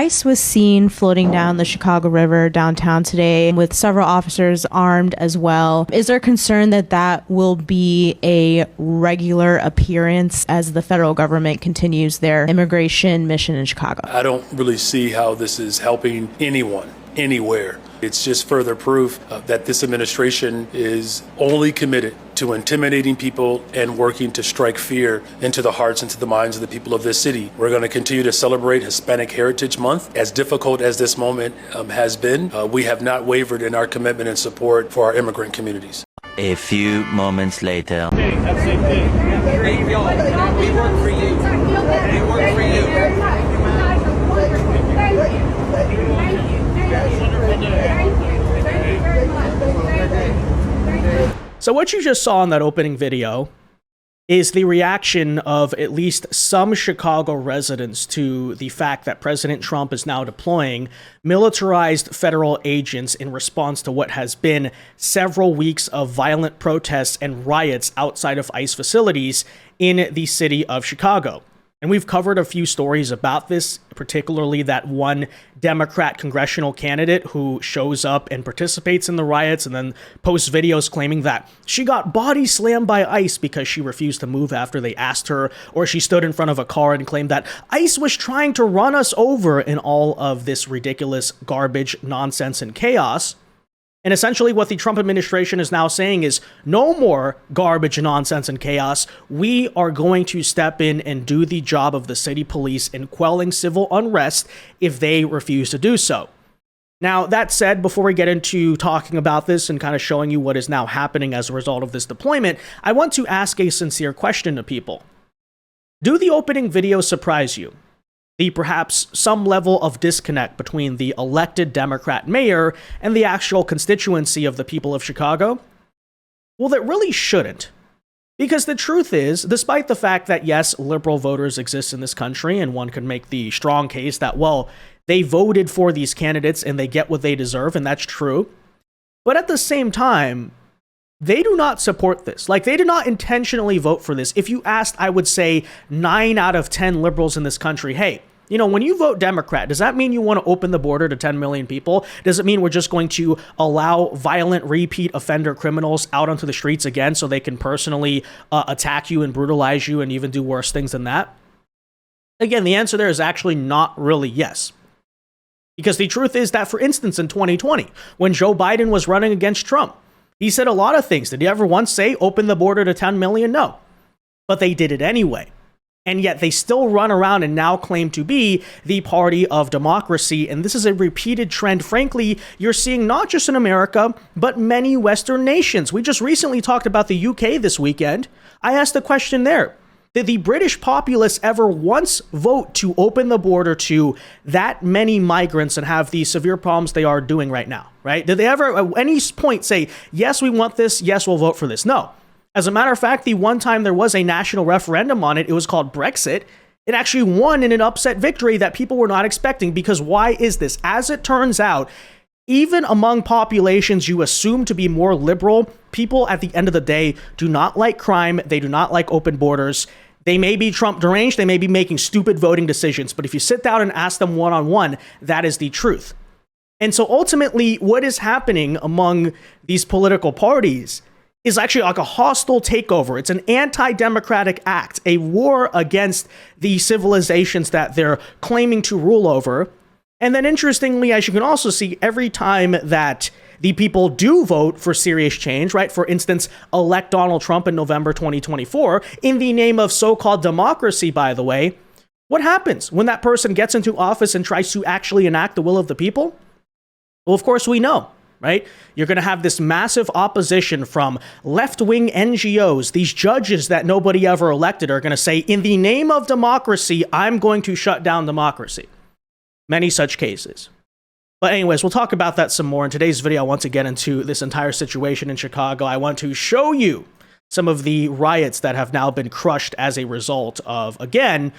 ICE was seen floating down the Chicago River downtown today with several officers armed as well. Is there concern that that will be a regular appearance as the federal government continues their immigration mission in Chicago? I don't really see how this is helping anyone, anywhere. It's just further proof that this administration is only committed to intimidating people and working to strike fear into the hearts and to the minds of the people of this city. We're going to continue to celebrate Hispanic Heritage Month. As difficult as this moment has been, we have not wavered in our commitment and support for our immigrant communities. A few moments later. Hey, that's the same thing. Hey, y'all, we work for you. We work for you. So what you just saw in that opening video is the reaction of at least some Chicago residents to the fact that President Trump is now deploying militarized federal agents in response to what has been several weeks of violent protests and riots outside of ICE facilities in the city of Chicago. And we've covered a few stories about this, particularly that one Democrat congressional candidate who shows up and participates in the riots and then posts videos claiming that she got body slammed by ICE because she refused to move after they asked her, or she stood in front of a car and claimed that ICE was trying to run us over in all of this ridiculous garbage, nonsense, and chaos. And essentially what the Trump administration is now saying is no more garbage, nonsense, and chaos. We are going to step in and do the job of the city police in quelling civil unrest if they refuse to do so. Now, that said, before we get into talking about this and kind of showing you what is now happening as a result of this deployment, I want to ask a sincere question to people. Do the opening video surprise you? The perhaps some level of disconnect between the elected Democrat mayor and the actual constituency of the people of Chicago? Well, that really shouldn't. Because the truth is, despite the fact that, yes, liberal voters exist in this country, and one could make the strong case that, well, they voted for these candidates and they get what they deserve, and that's true. But at the same time, they do not support this. Like, they did not intentionally vote for this. If you asked, I would say 9 out of 10 liberals in this country, hey, you know, when you vote Democrat, does that mean you want to open the border to 10 million people? Does it mean we're just going to allow violent repeat offender criminals out onto the streets again so they can personally attack you and brutalize you and even do worse things than that? Again, the answer there is actually not really yes. Because the truth is that, for instance, in 2020, when Joe Biden was running against Trump, he said a lot of things. Did he ever once say, open the border to 10 million? No. But they did it anyway. And yet they still run around and now claim to be the party of democracy. And this is a repeated trend, frankly, you're seeing not just in America, but many Western nations. We just recently talked about the UK this weekend. I asked the question there. Did the British populace ever once vote to open the border to that many migrants and have the severe problems they are doing right now, right? Did they ever at any point say, yes, we want this, yes, we'll vote for this? No. As a matter of fact, the one time there was a national referendum on it, it was called Brexit. It actually won in an upset victory that people were not expecting, because why is this? As it turns out, even among populations you assume to be more liberal, people at the end of the day do not like crime. They do not like open borders. They may be Trump deranged. They may be making stupid voting decisions. But if you sit down and ask them one-on-one, that is the truth. And so ultimately, what is happening among these political parties is actually like a hostile takeover. It's an anti-democratic act, a war against the civilizations that they're claiming to rule over. And then interestingly, as you can also see, every time that the people do vote for serious change, right? For instance, elect Donald Trump in November 2024, in the name of so-called democracy, by the way, what happens when that person gets into office and tries to actually enact the will of the people? Well, of course, we know. Right? You're going to have this massive opposition from left-wing NGOs. These judges that nobody ever elected are going to say, in the name of democracy, I'm going to shut down democracy. Many such cases. But anyways, we'll talk about that some more. In today's video, I want to get into this entire situation in Chicago. I want to show you some of the riots that have now been crushed as a result of, again,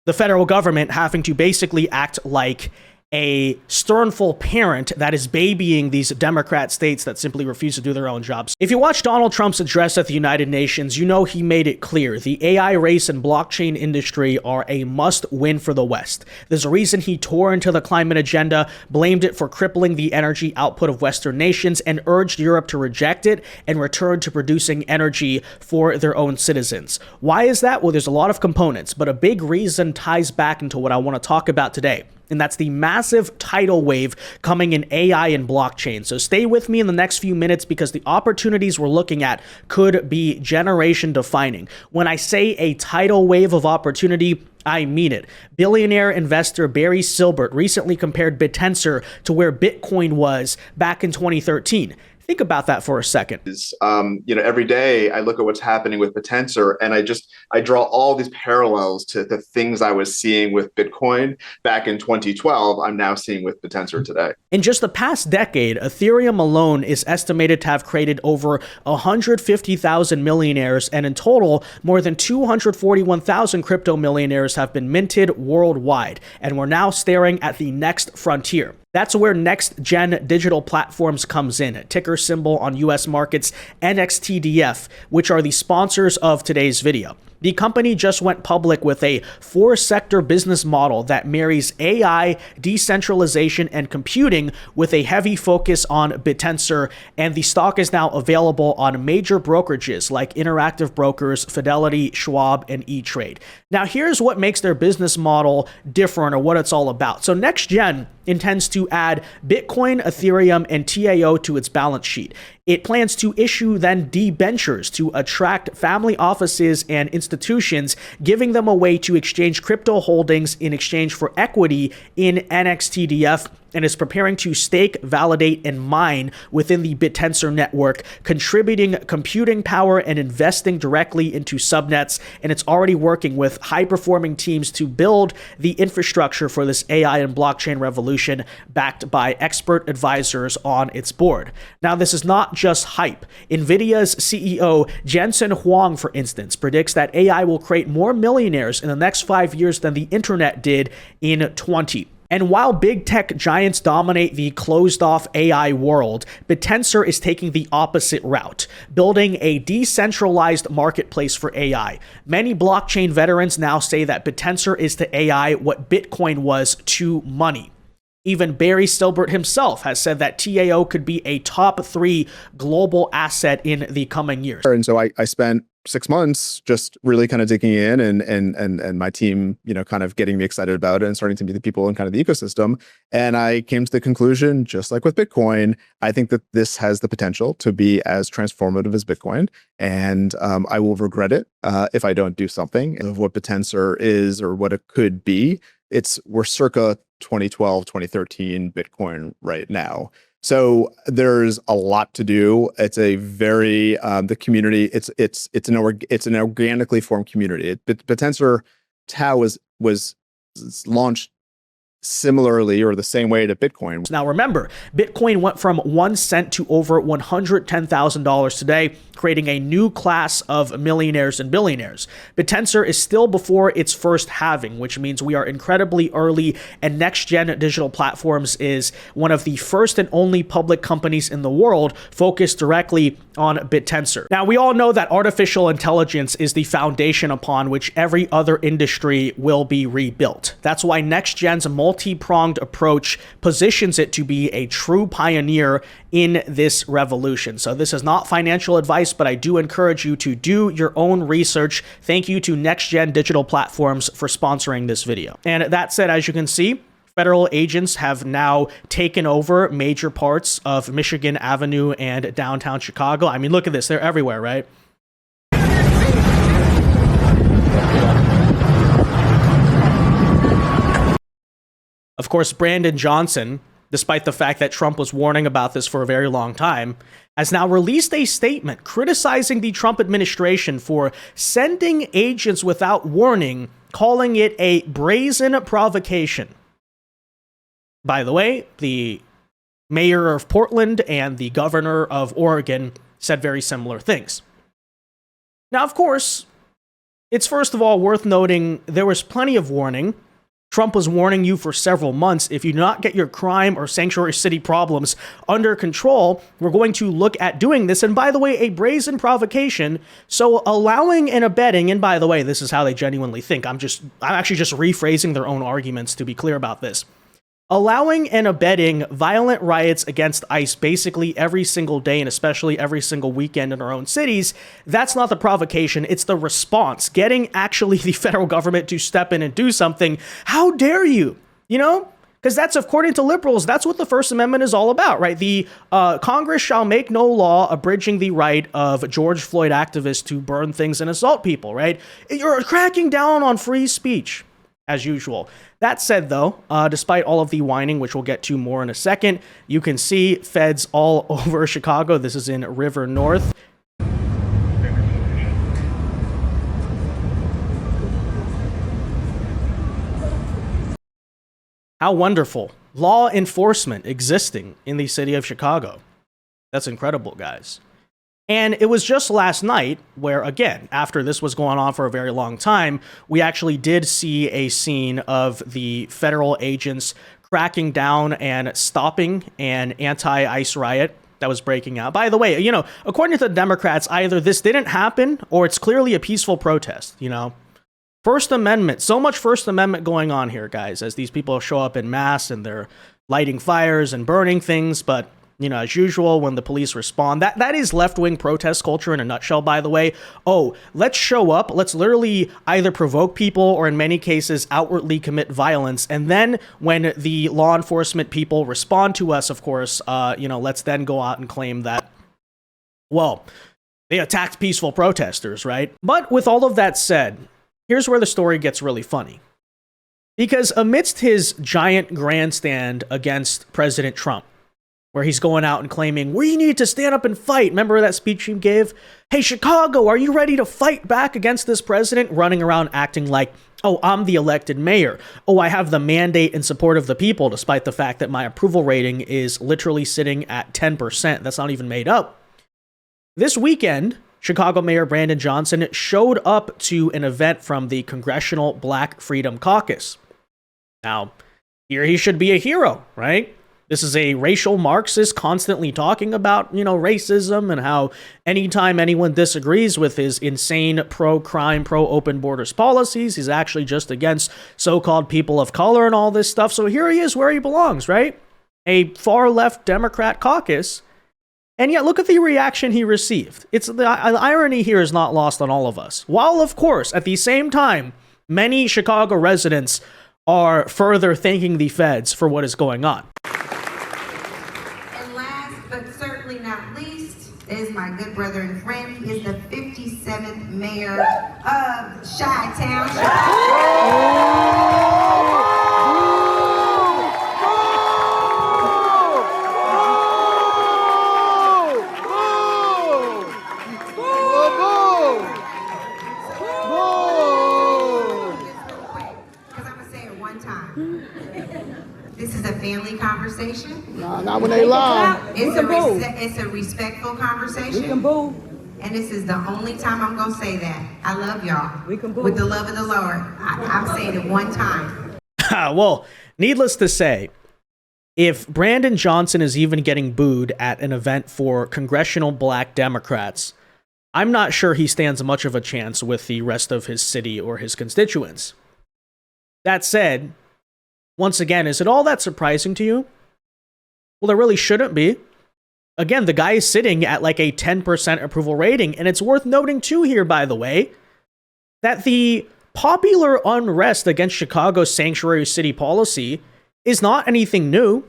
the federal government having to basically act like a sternful parent that is babying these Democrat states that simply refuse to do their own jobs. If you watch Donald Trump's address at the United Nations, you know he made it clear the AI race and blockchain industry are a must-win for the West. There's a reason he tore into the climate agenda, blamed it for crippling the energy output of Western nations, and urged Europe to reject it and return to producing energy for their own citizens. Why is that? Well, there's a lot of components, but a big reason ties back into what I want to talk about today. And that's the massive tidal wave coming in AI and blockchain. So stay with me in the next few minutes because the opportunities we're looking at could be generation defining. When I say a tidal wave of opportunity, I mean it. Billionaire investor Barry Silbert recently compared BitTensor to where Bitcoin was back in 2013. Think about that for a second. Every day I look at what's happening with BitTensor and I draw all these parallels to the things I was seeing with Bitcoin back in 2012. I'm now seeing with BitTensor today. In just the past decade, Ethereum alone is estimated to have created over 150,000 millionaires, and in total, more than 241,000 crypto millionaires have been minted worldwide. And we're now staring at the next frontier. That's where next-gen digital platforms comes in, ticker symbol on US markets, NXTDF, which are the sponsors of today's video. The company just went public with a 4-sector business model that marries AI, decentralization, and computing with a heavy focus on BitTensor, and the stock is now available on major brokerages like Interactive Brokers, Fidelity, Schwab, and E-Trade. Now, here's what makes their business model different or what it's all about. So NextGen intends to add Bitcoin, Ethereum, and TAO to its balance sheet. It plans to issue then debentures to attract family offices and institutions, giving them a way to exchange crypto holdings in exchange for equity in NXTDF, and is preparing to stake, validate, and mine within the BitTensor network, contributing computing power and investing directly into subnets. And it's already working with high-performing teams to build the infrastructure for this AI and blockchain revolution, backed by expert advisors on its board. Now, this is not just hype. NVIDIA's CEO Jensen Huang, for instance, predicts that AI will create more millionaires in the next 5 years than the internet did in 20. And while big tech giants dominate the closed-off AI world, BitTensor is taking the opposite route, building a decentralized marketplace for AI. Many blockchain veterans now say that BitTensor is to AI what Bitcoin was to money. Even Barry Silbert himself has said that TAO could be a top 3 global asset in the coming years. And so I spent 6 months just really kind of digging in and my team, kind of getting me excited about it and starting to meet the people in kind of the ecosystem. And I came to the conclusion, just like with Bitcoin, I think that this has the potential to be as transformative as Bitcoin. And I will regret it if I don't do something of what BitTensor is or what it could be. We're circa 2012, 2013 Bitcoin right now. So there's a lot to do. It's a very the community. It's an organically formed community. BitTensor DAO was launched similarly or the same way to Bitcoin. Now remember, Bitcoin went from 1 cent to over $110,000 today, creating a new class of millionaires and billionaires. BitTensor is still before its first halving, which means we are incredibly early, and NextGen Digital Platforms is one of the first and only public companies in the world focused directly on BitTensor. Now, we all know that artificial intelligence is the foundation upon which every other industry will be rebuilt. That's why NextGen's multi-pronged approach positions it to be a true pioneer in this revolution. So this is not financial advice, but I do encourage you to do your own research. Thank you to NextGen Digital Platforms for sponsoring this video. And that said, as you can see, federal agents have now taken over major parts of Michigan Avenue and downtown Chicago. I mean, look at this. They're everywhere, right? Of course, Brandon Johnson, despite the fact that Trump was warning about this for a very long time, has now released a statement criticizing the Trump administration for sending agents without warning, calling it a brazen provocation. By the way, the mayor of Portland and the governor of Oregon said very similar things. Now, of course, it's first of all worth noting there was plenty of warning. Trump was warning you for several months. If you do not get your crime or sanctuary city problems under control, we're going to look at doing this. And by the way, a brazen provocation. So allowing and abetting, and by the way, this is how they genuinely think. I'm actually just rephrasing their own arguments to be clear about this. Allowing and abetting violent riots against ICE basically every single day and especially every single weekend in our own cities, that's not the provocation, it's the response. Getting actually the federal government to step in and do something. How dare you? You know? Because that's, according to liberals, that's what the First Amendment is all about, right? The Congress shall make no law abridging the right of George Floyd activists to burn things and assault people, right? You're cracking down on free speech, as usual. That said, though, despite all of the whining, which we'll get to more in a second, you can see feds all over Chicago. This is in River North. How wonderful. Law enforcement existing in the city of Chicago. That's incredible, guys. And it was just last night where, again, after this was going on for a very long time, we actually did see a scene of the federal agents cracking down and stopping an anti-ICE riot that was breaking out. By the way, you know, according to the Democrats, either this didn't happen or it's clearly a peaceful protest, you know. First Amendment, so much First Amendment going on here, guys, as these people show up in mass and they're lighting fires and burning things, but you know, as usual, when the police respond, that is left-wing protest culture in a nutshell, by the way. Oh, let's show up. Let's literally either provoke people or in many cases outwardly commit violence. And then when the law enforcement people respond to us, of course, you know, let's then go out and claim that, well, they attacked peaceful protesters, right? But with all of that said, here's where the story gets really funny. Because amidst his giant grandstand against President Trump, where he's going out and claiming, we need to stand up and fight. Remember that speech he gave? Hey, Chicago, are you ready to fight back against this president? Running around acting like, oh, I'm the elected mayor. Oh, I have the mandate in support of the people, despite the fact that my approval rating is literally sitting at 10%. That's not even made up. This weekend, Chicago Mayor Brandon Johnson showed up to an event from the Congressional Black Freedom Caucus. Now, here he should be a hero, right? This is a racial Marxist constantly talking about, you know, racism and how anytime anyone disagrees with his insane pro-crime, pro-open borders policies, he's actually just against so-called people of color and all this stuff. So here he is where he belongs, right? A far-left Democrat caucus. And yet look at the reaction he received. It's the irony here is not lost on all of us. While, of course, at the same time, many Chicago residents are further thanking the feds for what is going on. But certainly not least is my good brother and friend. He is the 57th mayor of Chi-Town. Because I'm going to say it one time. This is a family conversation. No, not when they lie. It's a respectful conversation. We can boo. And this is the only time I'm going to say that. I love y'all. We can boo. With the love of the Lord. I'm saying it one time. Well, needless to say, if Brandon Johnson is even getting booed at an event for congressional black Democrats, I'm not sure he stands much of a chance with the rest of his city or his constituents. That said, once again, is it all that surprising to you? Well, there really shouldn't be. Again, the guy is sitting at like a 10% approval rating, and it's worth noting too here, by the way, that the popular unrest against Chicago's sanctuary city policy is not anything new.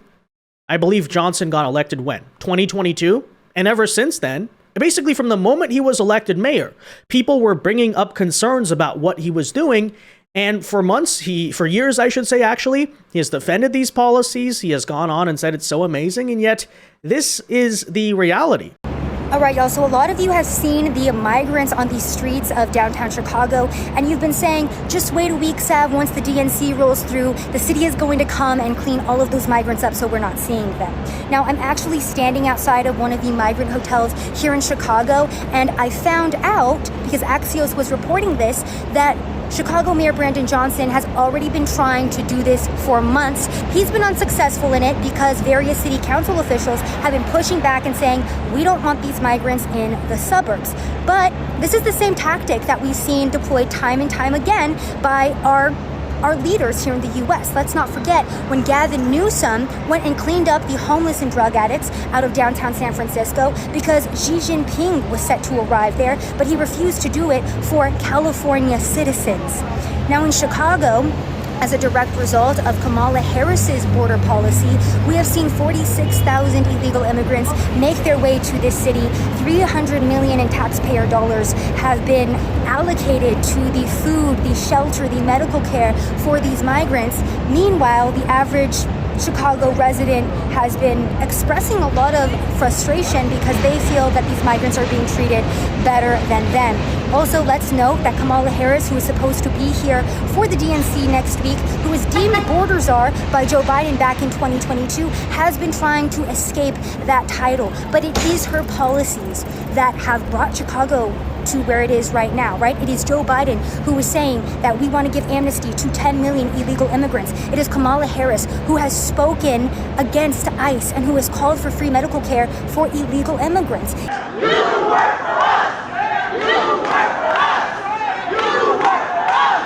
I believe Johnson got elected when? 2022? And ever since then, basically from the moment he was elected mayor, people were bringing up concerns about what he was doing. And for months, for years, I should say, actually, he has defended these policies. He has gone on and said it's so amazing. And yet this is the reality. All right, y'all. So a lot of you have seen the migrants on the streets of downtown Chicago, and you've been saying, just wait a week, Sav, once the DNC rolls through, the city is going to come and clean all of those migrants up so we're not seeing them. Now, I'm actually standing outside of one of the migrant hotels here in Chicago, and I found out, because Axios was reporting this, that Chicago Mayor Brandon Johnson has already been trying to do this for months. He's been unsuccessful in it because various city council officials have been pushing back and saying, we don't want these migrants in the suburbs. But this is the same tactic that we've seen deployed time and time again by our leaders here in the U.S. Let's not forget when Gavin Newsom went and cleaned up the homeless and drug addicts out of downtown San Francisco because Xi Jinping was set to arrive there, but he refused to do it for California citizens. Now in Chicago, as a direct result of Kamala Harris's border policy, we have seen 46,000 illegal immigrants make their way to this city. $300 million in taxpayer dollars have been allocated to the food, the shelter, the medical care for these migrants. Meanwhile, the average Chicago resident has been expressing a lot of frustration because they feel that these migrants are being treated better than them. Also, let's note that Kamala Harris, who is supposed to be here for the DNC next week, who was deemed border czar by Joe Biden back in 2022, has been trying to escape that title. But it is her policies that have brought Chicago to where it is right now, right? It is Joe Biden who is saying that we want to give amnesty to 10 million illegal immigrants. It is Kamala Harris who has spoken against ICE and who has called for free medical care for illegal immigrants. You work for us! You work for us! You work for us!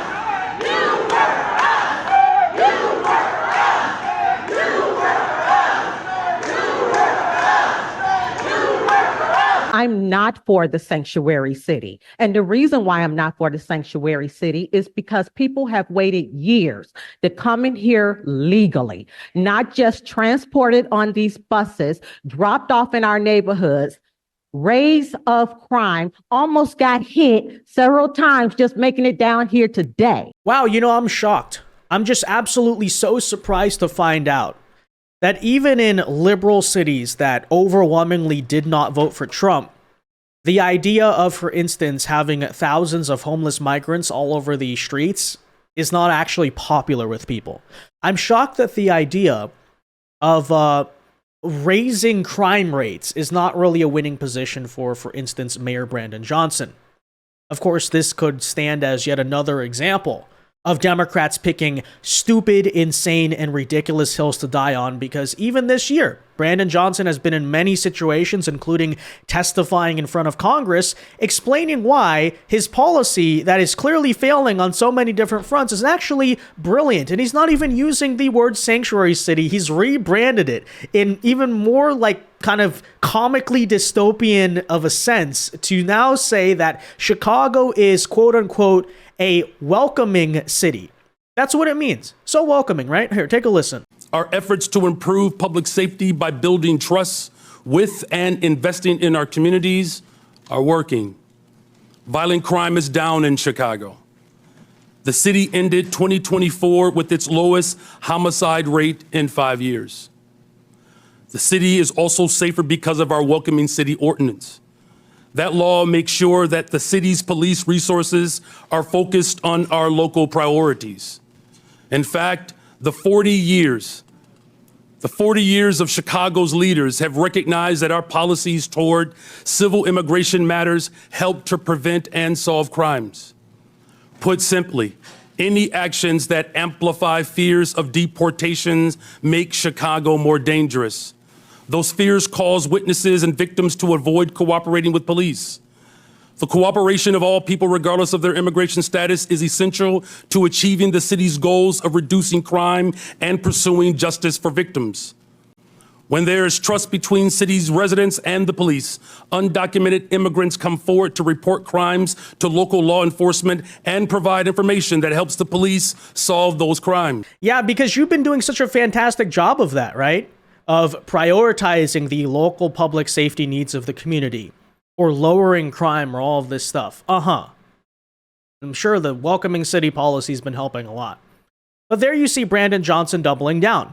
You work for us! You work for us! You work for us! You work for us! You work for us! I'm not for the sanctuary city. And the reason why I'm not for the sanctuary city is because people have waited years to come in here legally, not just transported on these buses, dropped off in our neighborhoods, raise of crime, almost got hit several times just making it down here today. Wow, I'm shocked. I'm just absolutely so surprised to find out that even in liberal cities that overwhelmingly did not vote for Trump, the idea of, for instance, having thousands of homeless migrants all over the streets is not actually popular with people. I'm shocked that the idea of raising crime rates is not really a winning position for instance, Mayor Brandon Johnson. Of course, this could stand as yet another example of Democrats picking stupid, insane, and ridiculous hills to die on, because even this year, Brandon Johnson has been in many situations, including testifying in front of Congress, explaining why his policy that is clearly failing on so many different fronts is actually brilliant. And he's not even using the word sanctuary city. He's rebranded it in even more kind of comically dystopian of a sense to now say that Chicago is quote unquote a welcoming city. That's what it means. So welcoming, right? Here, take a listen. Our efforts to improve public safety by building trust with and investing in our communities are working. Violent crime is down in Chicago. The city ended 2024 with its lowest homicide rate in 5 years. The city is also safer because of our welcoming city ordinance. That law makes sure that the city's police resources are focused on our local priorities. In fact, the 40 years of Chicago's leaders have recognized that our policies toward civil immigration matters help to prevent and solve crimes. Put simply, any actions that amplify fears of deportations make Chicago more dangerous. Those fears cause witnesses and victims to avoid cooperating with police. The cooperation of all people, regardless of their immigration status, is essential to achieving the city's goals of reducing crime and pursuing justice for victims. When there is trust between city's residents and the police, undocumented immigrants come forward to report crimes to local law enforcement and provide information that helps the police solve those crimes. Yeah, because you've been doing such a fantastic job of that, right? Of prioritizing the local public safety needs of the community, or lowering crime, or all of this stuff. I'm sure the welcoming city policy has been helping a lot. But there you see Brandon Johnson doubling down.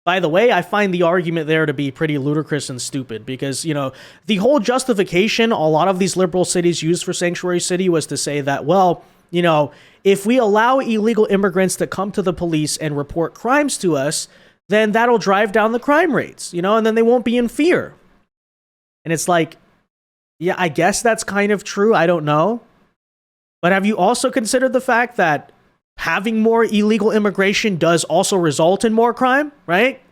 By the way, I find the argument there to be pretty ludicrous and stupid because, the whole justification a lot of these liberal cities used for sanctuary city was to say that, well, if we allow illegal immigrants to come to the police and report crimes to us, then that'll drive down the crime rates, and then they won't be in fear. And it's like, yeah, I guess that's kind of true. I don't know. But have you also considered the fact that having more illegal immigration does also result in more crime, right?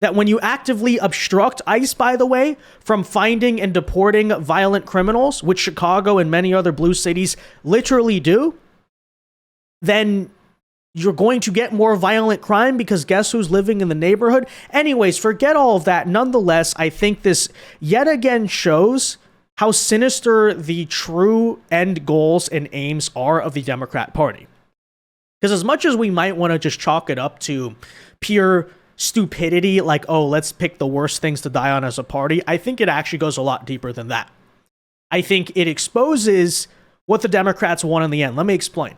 That when you actively obstruct ICE, by the way, from finding and deporting violent criminals, which Chicago and many other blue cities literally do, then you're going to get more violent crime because guess who's living in the neighborhood? Anyways, forget all of that. Nonetheless, I think this yet again shows how sinister the true end goals and aims are of the Democrat Party. Because as much as we might want to just chalk it up to pure stupidity, like, oh, let's pick the worst things to die on as a party, I think it actually goes a lot deeper than that. I think it exposes what the Democrats want in the end. Let me explain.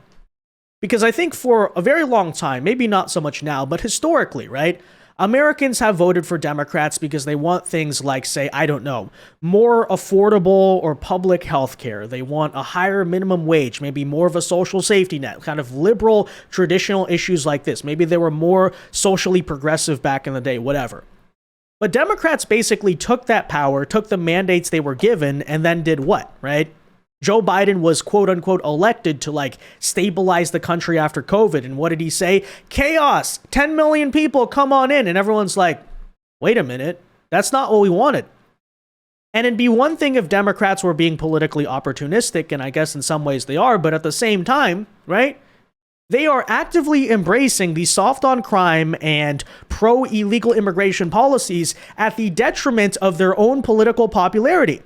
Because I think for a very long time, maybe not so much now, but historically, right? Americans have voted for Democrats because they want things like, say, I don't know, more affordable or public health care. They want a higher minimum wage, maybe more of a social safety net, kind of liberal, traditional issues like this. Maybe they were more socially progressive back in the day, whatever. But Democrats basically took that power, took the mandates they were given, and then did what, right? Joe Biden was quote unquote elected to like stabilize the country after COVID. And what did he say? Chaos, 10 million people come on in. And everyone's like, wait a minute, that's not what we wanted. And it'd be one thing if Democrats were being politically opportunistic, and I guess in some ways they are, but at the same time, right? They are actively embracing the soft on crime and pro-illegal immigration policies at the detriment of their own political popularity.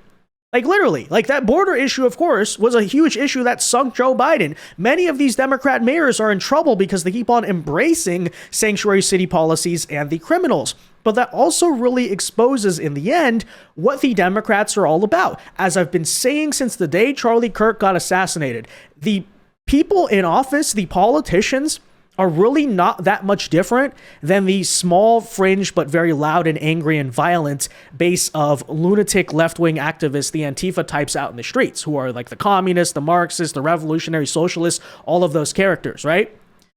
Like literally, like that border issue, of course, was a huge issue that sunk Joe Biden. Many of these Democrat mayors are in trouble because they keep on embracing sanctuary city policies and the criminals. But that also really exposes, in the end, what the Democrats are all about. As I've been saying since the day Charlie Kirk got assassinated, the people in office, the politicians, are really not that much different than the small, fringe, but very loud and angry and violent base of lunatic left-wing activists, the Antifa types out in the streets, who are like the communists, the Marxists, the revolutionary socialists, all of those characters, right?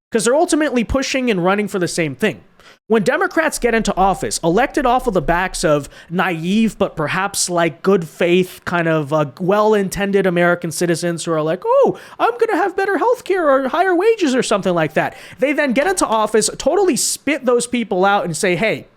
Because they're ultimately pushing and running for the same thing. When Democrats get into office, elected off of the backs of naive, but perhaps like good faith, kind of well-intended American citizens who are like, oh, I'm going to have better healthcare or higher wages or something like that. They then get into office, totally spit those people out and say, hey,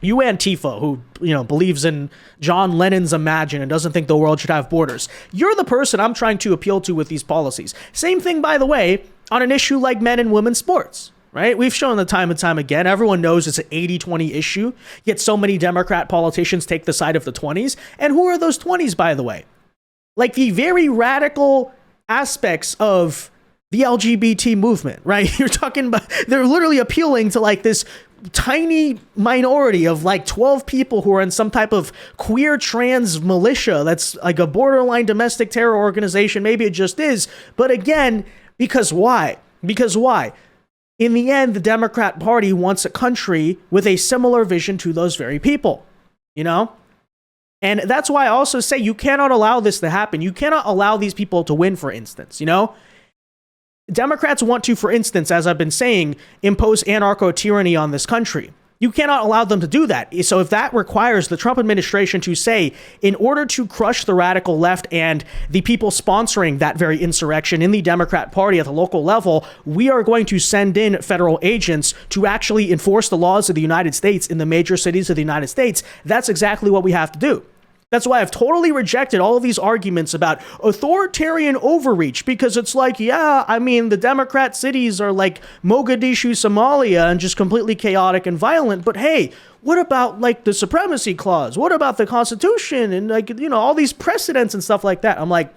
you Antifa, who, believes in John Lennon's Imagine and doesn't think the world should have borders. You're the person I'm trying to appeal to with these policies. Same thing, by the way, on an issue like men and women's sports. Right? We've shown the time and time again. Everyone knows it's an 80-20 issue, yet so many Democrat politicians take the side of the 20s. And who are those 20s, by the way? Like the very radical aspects of the LGBT movement, right? You're talking about, they're literally appealing to like this tiny minority of like 12 people who are in some type of queer trans militia that's like a borderline domestic terror organization. Maybe it just is. But again, because why? Because why? In the end, the Democrat Party wants a country with a similar vision to those very people, And that's why I also say you cannot allow this to happen. You cannot allow these people to win, for instance, Democrats want to, for instance, as I've been saying, impose anarcho-tyranny on this country. You cannot allow them to do that. So if that requires the Trump administration to say, in order to crush the radical left and the people sponsoring that very insurrection in the Democrat Party at the local level, we are going to send in federal agents to actually enforce the laws of the United States in the major cities of the United States, that's exactly what we have to do. That's why I've totally rejected all of these arguments about authoritarian overreach, because it's like, the Democrat cities are like Mogadishu, Somalia, and just completely chaotic and violent. But hey, what about like the supremacy clause? What about the Constitution and all these precedents and stuff like that? I'm like,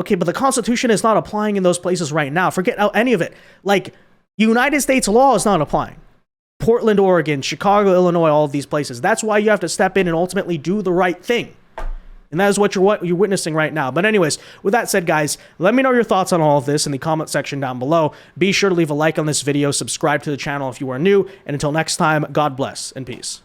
okay, but the Constitution is not applying in those places right now. Forget any of it. Like United States law is not applying. Portland, Oregon, Chicago, Illinois, all of these places. That's why you have to step in and ultimately do the right thing. And that is what you're witnessing right now. But anyways, with that said, guys, let me know your thoughts on all of this in the comment section down below. Be sure to leave a like on this video, subscribe to the channel if you are new, and until next time, God bless and peace.